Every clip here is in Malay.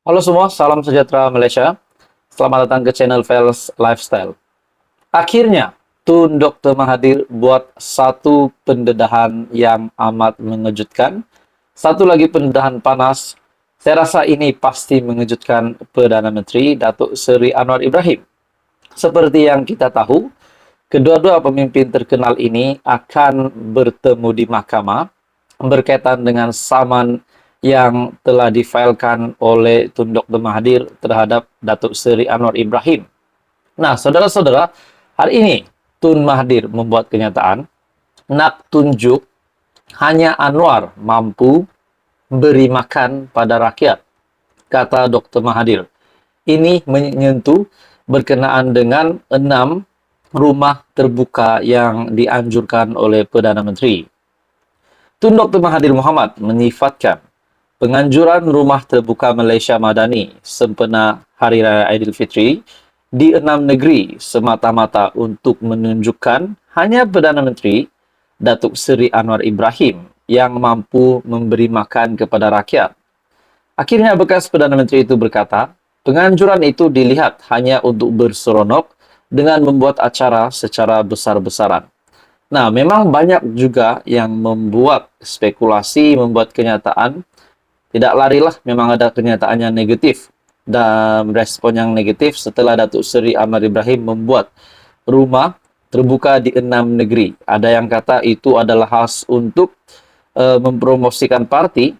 Halo semua, salam sejahtera Malaysia. Selamat datang ke channel Fels Lifestyle. Akhirnya, Tun Dr. Mahathir buat satu pendedahan yang amat mengejutkan. Satu lagi pendedahan panas. Saya rasa ini pasti mengejutkan Perdana Menteri Datuk Seri Anwar Ibrahim. Seperti yang kita tahu, kedua-dua pemimpin terkenal ini akan bertemu di mahkamah berkaitan dengan saman yang telah difailkan oleh Tun Dr. Mahathir terhadap Datuk Seri Anwar Ibrahim. Nah, saudara-saudara, hari ini Tun Mahathir membuat kenyataan nak tunjuk hanya Anwar mampu beri makan pada rakyat, kata Dr. Mahathir. Ini menyentuh berkenaan dengan 6 rumah terbuka yang dianjurkan oleh Perdana Menteri. Tun Dr. Mahathir Mohamad menyifatkan penganjuran rumah terbuka Malaysia Madani sempena Hari Raya Aidilfitri di 6 negeri semata-mata untuk menunjukkan hanya Perdana Menteri Datuk Seri Anwar Ibrahim yang mampu memberi makan kepada rakyat. Akhirnya bekas Perdana Menteri itu berkata, penganjuran itu dilihat hanya untuk berseronok dengan membuat acara secara besar-besaran. Nah, memang banyak juga yang membuat spekulasi, membuat kenyataan. Tidak larilah, memang ada kenyataan yang negatif dan respon yang negatif setelah Datuk Seri Anwar Ibrahim membuat rumah terbuka di 6 negeri. Ada yang kata itu adalah khas untuk mempromosikan parti.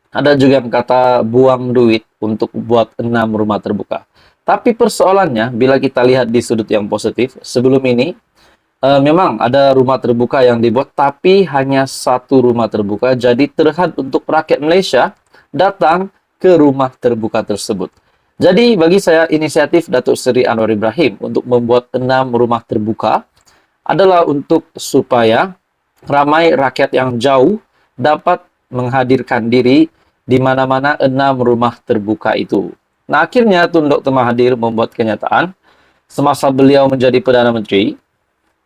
Ada juga yang kata buang duit untuk buat 6 rumah terbuka. Tapi persoalannya, bila kita lihat di sudut yang positif, sebelum ini memang ada rumah terbuka yang dibuat, tapi hanya satu rumah terbuka. Jadi terhad untuk rakyat Malaysia datang ke rumah terbuka tersebut. Jadi bagi saya, inisiatif Datuk Seri Anwar Ibrahim untuk membuat 6 rumah terbuka adalah untuk supaya ramai rakyat yang jauh dapat menghadirkan diri di mana-mana 6 rumah terbuka itu. Nah, akhirnya Tun Dr. Mahathir membuat kenyataan semasa beliau menjadi Perdana Menteri.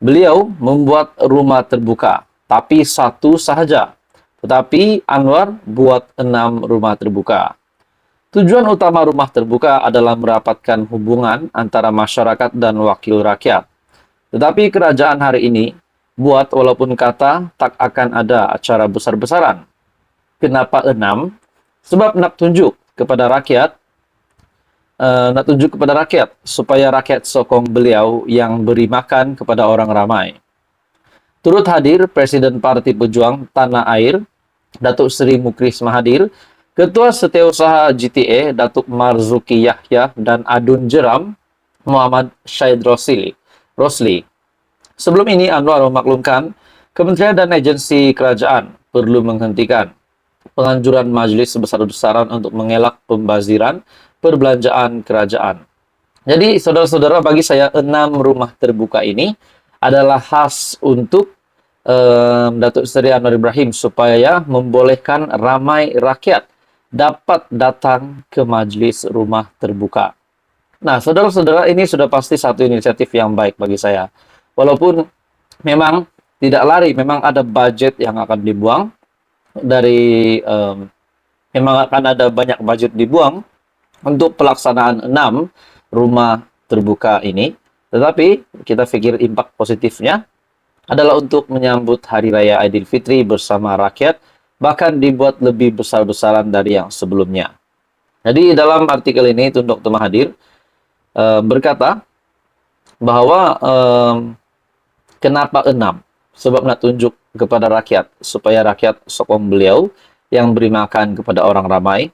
Beliau membuat rumah terbuka, tapi satu sahaja. Tetapi Anwar buat 6 rumah terbuka. Tujuan utama rumah terbuka adalah merapatkan hubungan antara masyarakat dan wakil rakyat. Tetapi kerajaan hari ini buat walaupun kata tak akan ada acara besar-besaran. Kenapa 6? Sebab nak tunjuk kepada rakyat supaya rakyat sokong beliau yang beri makan kepada orang ramai. Turut hadir Presiden Parti Pejuang Tanah Air Datuk Seri Mukris Mahathir, Ketua Setiausaha GTA Datuk Marzuki Yahya dan Adun Jeram Muhammad Syed Rosli. Sebelum ini Anwar memaklumkan kementerian dan agensi kerajaan perlu menghentikan penganjuran majlis sebesar-besaran untuk mengelak pembaziran perbelanjaan kerajaan. Jadi, saudara-saudara, bagi saya 6 rumah terbuka ini adalah khas untuk Datuk Seri Anwar Ibrahim supaya membolehkan ramai rakyat dapat datang ke majlis rumah terbuka. Nah, saudara-saudara, ini sudah pasti satu inisiatif yang baik bagi saya. Walaupun memang tidak lari, memang ada budget yang akan dibuang dari memang akan ada banyak budget dibuang untuk pelaksanaan 6 rumah terbuka ini. Tetapi kita pikir impak positifnya adalah untuk menyambut Hari Raya Aidilfitri bersama rakyat, bahkan dibuat lebih besar-besaran dari yang sebelumnya. Jadi dalam artikel ini Tun Dr. Mahathir berkata bahwa kenapa 6? Sebab nak tunjuk kepada rakyat supaya rakyat sokong beliau yang beri makan kepada orang ramai.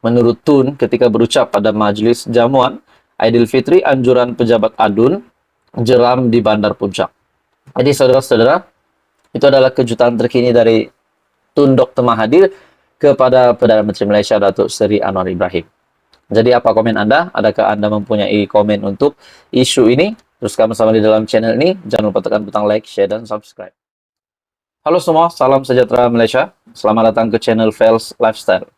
Menurut Tun, ketika berucap pada majlis jamuan Aidilfitri, anjuran pejabat Adun Jeram di Bandar Puncak. Jadi saudara-saudara, itu adalah kejutan terkini dari Tun Dr. Mahathir kepada Perdana Menteri Malaysia Datuk Seri Anwar Ibrahim. Jadi apa komen Anda? Adakah Anda mempunyai komen untuk isu ini? Teruskan bersama di dalam channel ini. Jangan lupa tekan butang like, share, dan subscribe. Halo semua, salam sejahtera Malaysia. Selamat datang ke channel Fels Lifestyle.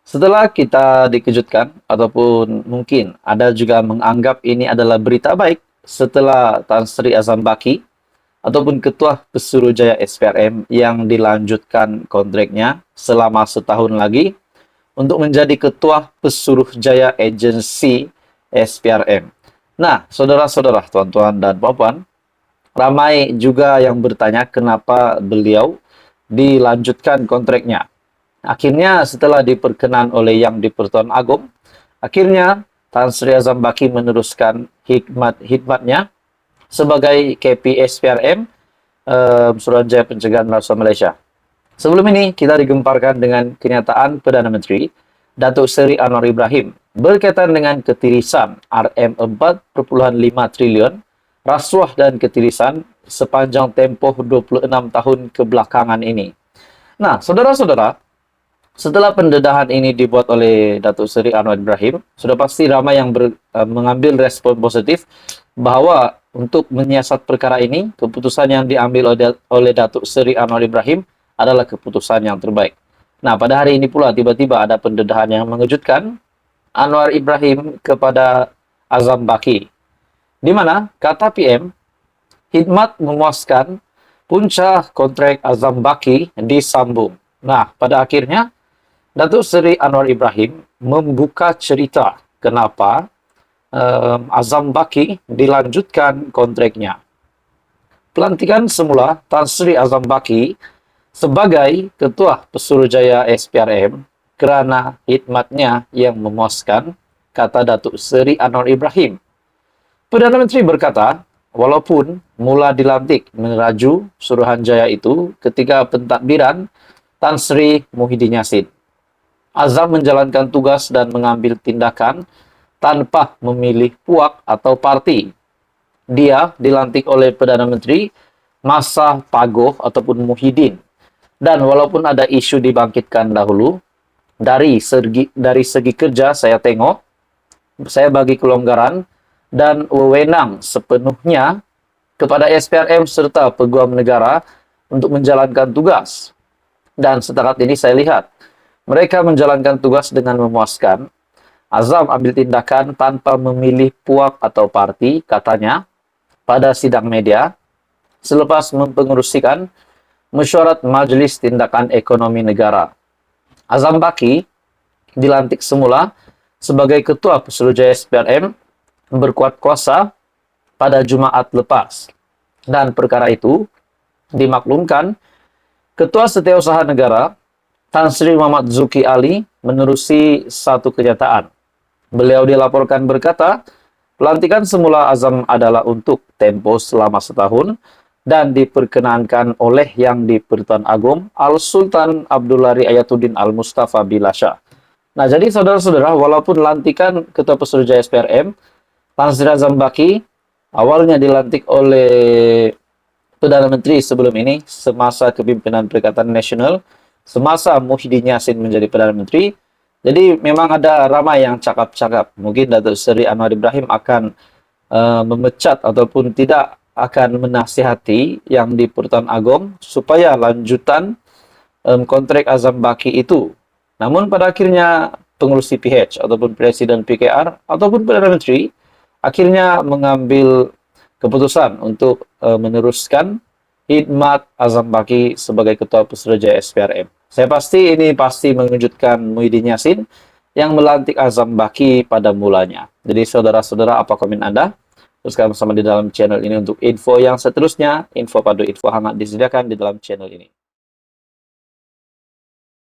Setelah kita dikejutkan, ataupun mungkin ada juga menganggap ini adalah berita baik setelah Tan Sri Azam Baki ataupun Ketua Pesuruhjaya SPRM yang dilanjutkan kontraknya selama setahun lagi untuk menjadi Ketua Pesuruhjaya Agensi SPRM. Nah, saudara-saudara, tuan-tuan dan puan-puan, ramai juga yang bertanya kenapa beliau dilanjutkan kontraknya. Akhirnya setelah diperkenan oleh Yang di-Pertuan Agong, akhirnya Tan Sri Azam Baki meneruskan hikmatnya sebagai KP SPRM, Suruhanjaya Pencegahan Rasuah Malaysia. Sebelum ini, kita digemparkan dengan kenyataan Perdana Menteri Datuk Seri Anwar Ibrahim berkaitan dengan ketirisan RM4.5 triliun rasuah dan ketirisan sepanjang tempoh 26 tahun kebelakangan ini. Nah, saudara-saudara, setelah pendedahan ini dibuat oleh Datuk Seri Anwar Ibrahim, sudah pasti ramai yang mengambil respon positif bahwa untuk menyiasat perkara ini, keputusan yang diambil oleh Datuk Seri Anwar Ibrahim adalah keputusan yang terbaik. Nah, pada hari ini pula tiba-tiba ada pendedahan yang mengejutkan Anwar Ibrahim kepada Azam Baki, di mana kata PM, khidmat memuaskan, punca kontrak Azam Baki disambung. Nah, pada akhirnya Datuk Seri Anwar Ibrahim membuka cerita kenapa Azam Baki dilanjutkan kontraknya. Pelantikan semula Tan Sri Azam Baki sebagai Ketua Pesuruhjaya SPRM kerana khidmatnya yang memuaskan, kata Datuk Seri Anwar Ibrahim. Perdana Menteri berkata, walaupun mula dilantik meneraju Suruhanjaya itu ketika pentadbiran Tan Sri Muhyiddin Yassin, Azam menjalankan tugas dan mengambil tindakan tanpa memilih puak atau parti. Dia dilantik oleh Perdana Menteri masa Pagoh ataupun Muhyiddin. Dan walaupun ada isu dibangkitkan dahulu, dari segi kerja saya tengok, saya bagi kelonggaran dan wewenang sepenuhnya kepada SPRM serta peguam negara untuk menjalankan tugas. Dan setakat ini saya lihat, mereka menjalankan tugas dengan memuaskan. Azam ambil tindakan tanpa memilih puak atau parti, katanya, pada sidang media, selepas mempengerusikan mesyuarat Majlis Tindakan Ekonomi Negara. Azam Baki dilantik semula sebagai Ketua Pesuruhjaya SPRM berkuat kuasa pada Jumaat lepas. Dan perkara itu dimaklumkan Ketua Setiausaha Negara Tan Sri Muhammad Zuki Ali menerusi satu kenyataan. Beliau dilaporkan berkata, pelantikan semula Azam adalah untuk tempo selama setahun dan diperkenankan oleh Yang di-Pertuan Agong Al-Sultan Abdullari Ayatuddin Al-Mustafa Bilasha. Nah, jadi saudara-saudara, walaupun lantikan Ketua Pesuruhjaya SPRM, Tan Sri Azam Baki awalnya dilantik oleh Perdana Menteri sebelum ini semasa kepimpinan Perikatan Nasional, semasa Muhyiddin Yassin menjadi Perdana Menteri. Jadi memang ada ramai yang cakap-cakap mungkin Datuk Seri Anwar Ibrahim akan memecat ataupun tidak akan menasihati Yang di-Pertuan Agong supaya lanjutan kontrak Azam Baki itu. Namun pada akhirnya pengurus CPH ataupun Presiden PKR ataupun Perdana Menteri akhirnya mengambil keputusan untuk meneruskan khidmat Azam Baki sebagai Ketua Pesuruhjaya SPRM. Saya pasti ini pasti mengejutkan Muhyiddin Yassin yang melantik Azam Baki pada mulanya. Jadi saudara-saudara, apa komen Anda? Teruskan bersama di dalam channel ini untuk info yang seterusnya. Info padu, info hangat disediakan di dalam channel ini.